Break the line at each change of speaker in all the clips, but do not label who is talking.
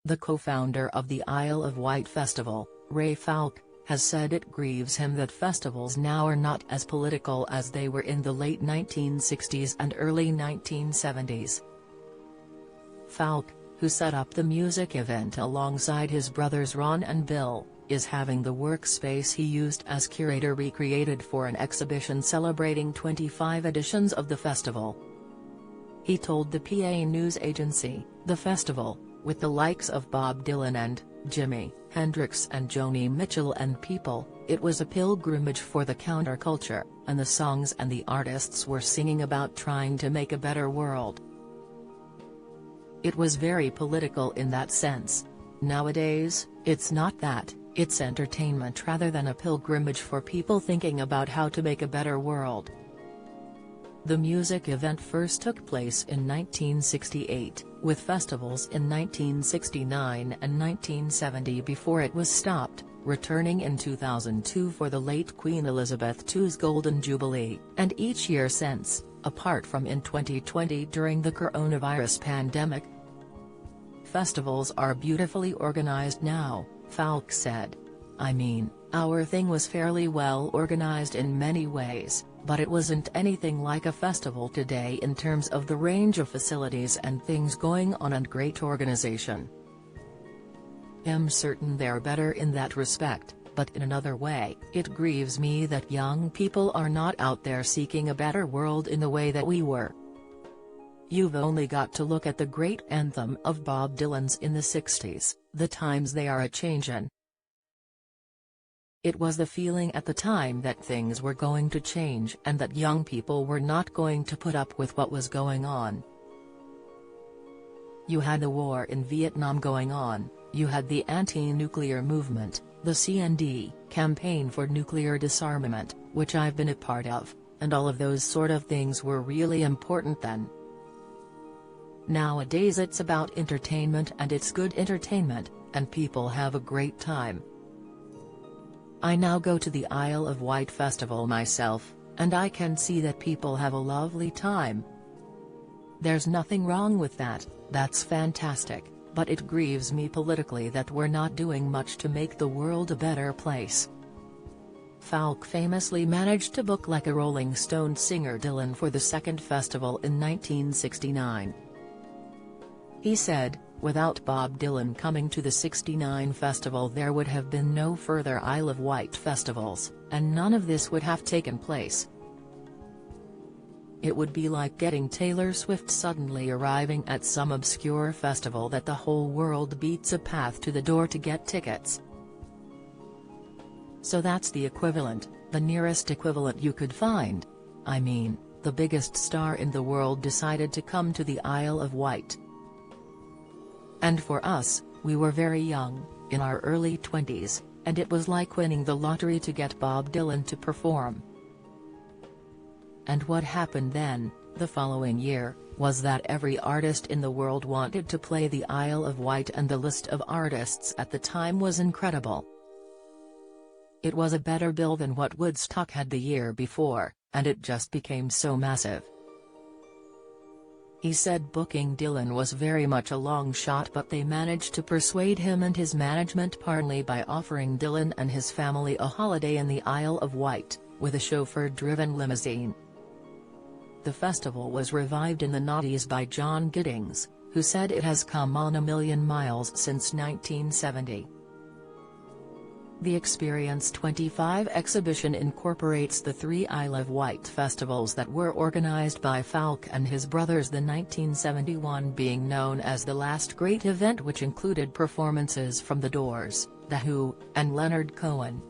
the co-founder of the Isle of Wight Festival, Ray Falk, has said it grieves him that festivals now are not as political as they were in the late 1960s and early 1970s. Falk, who set up the music event alongside his brothers Ron and Bill, is having the workspace he used as curator recreated for an exhibition celebrating 25 editions of the festival. He told the PA news agency, "The festival, with the likes of Bob Dylan and Jimi Hendrix and Joni Mitchell and people, it was a pilgrimage for the counterculture, and the songs and the artists were singing about trying to make a better world. It was very political in that sense. Nowadays, it's not that, it's entertainment rather than a pilgrimage for people thinking about how to make a better world." The music event first took place in 1968, with festivals in 1969 and 1970 before it was stopped, returning in 2002 for the late Queen Elizabeth II's Golden Jubilee, and each year since, apart from in 2020 during the coronavirus pandemic. "Festivals are beautifully organized now," Falk said. "I mean, our thing was fairly well organized in many ways, but it wasn't anything like a festival today in terms of the range of facilities and things going on and great organization. I'm certain they're better in that respect, but in another way, it grieves me that young people are not out there seeking a better world in the way that we were. You've only got to look at the great anthem of Bob Dylan's in the 60s, the times they are a-changin'. It was the feeling at the time that things were going to change and that young people were not going to put up with what was going on. You had the war in Vietnam going on, you had the anti-nuclear movement, the CND, Campaign for Nuclear Disarmament, which I've been a part of, and all of those sort of things were really important then. Nowadays it's about entertainment and it's good entertainment, and people have a great time. I now go to the Isle of Wight Festival myself, and I can see that people have a lovely time. There's nothing wrong with that, that's fantastic, but it grieves me politically that we're not doing much to make the world a better place." Falk famously managed to book like a Rolling Stone singer Dylan for the second festival in 1969. He said, "Without Bob Dylan coming to the '69 festival there would have been no further Isle of Wight festivals, and none of this would have taken place. It would be like getting Taylor Swift suddenly arriving at some obscure festival that the whole world beats a path to the door to get tickets. So that's the equivalent, the nearest equivalent you could find. I mean, the biggest star in the world decided to come to the Isle of Wight. And for us, we were very young, in our early 20s, and it was like winning the lottery to get Bob Dylan to perform. And what happened then, the following year, was that every artist in the world wanted to play the Isle of Wight, and the list of artists at the time was incredible. It was a better bill than what Woodstock had the year before, and it just became so massive." He said booking Dylan was very much a long shot, but they managed to persuade him and his management partly by offering Dylan and his family a holiday in the Isle of Wight, with a chauffeur-driven limousine. The festival was revived in the noughties by John Giddings, who said it has come on a million miles since 1970. The Experience 25 exhibition incorporates the three Isle of Wight festivals that were organized by Falk and his brothers, the 1971 being known as the last great event, which included performances from The Doors, The Who, and Leonard Cohen.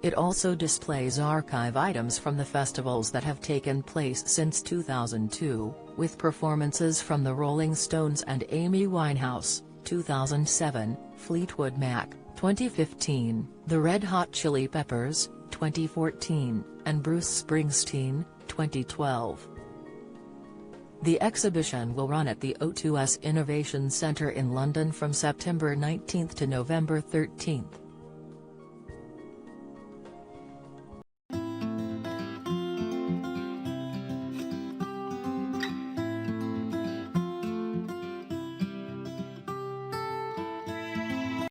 It also displays archive items from the festivals that have taken place since 2002, with performances from the Rolling Stones and Amy Winehouse, 2007, Fleetwood Mac, 2015, the Red Hot Chili Peppers, 2014, and Bruce Springsteen, 2012. The exhibition will run at the O2's Innovation Centre in London from September 19 to November 13.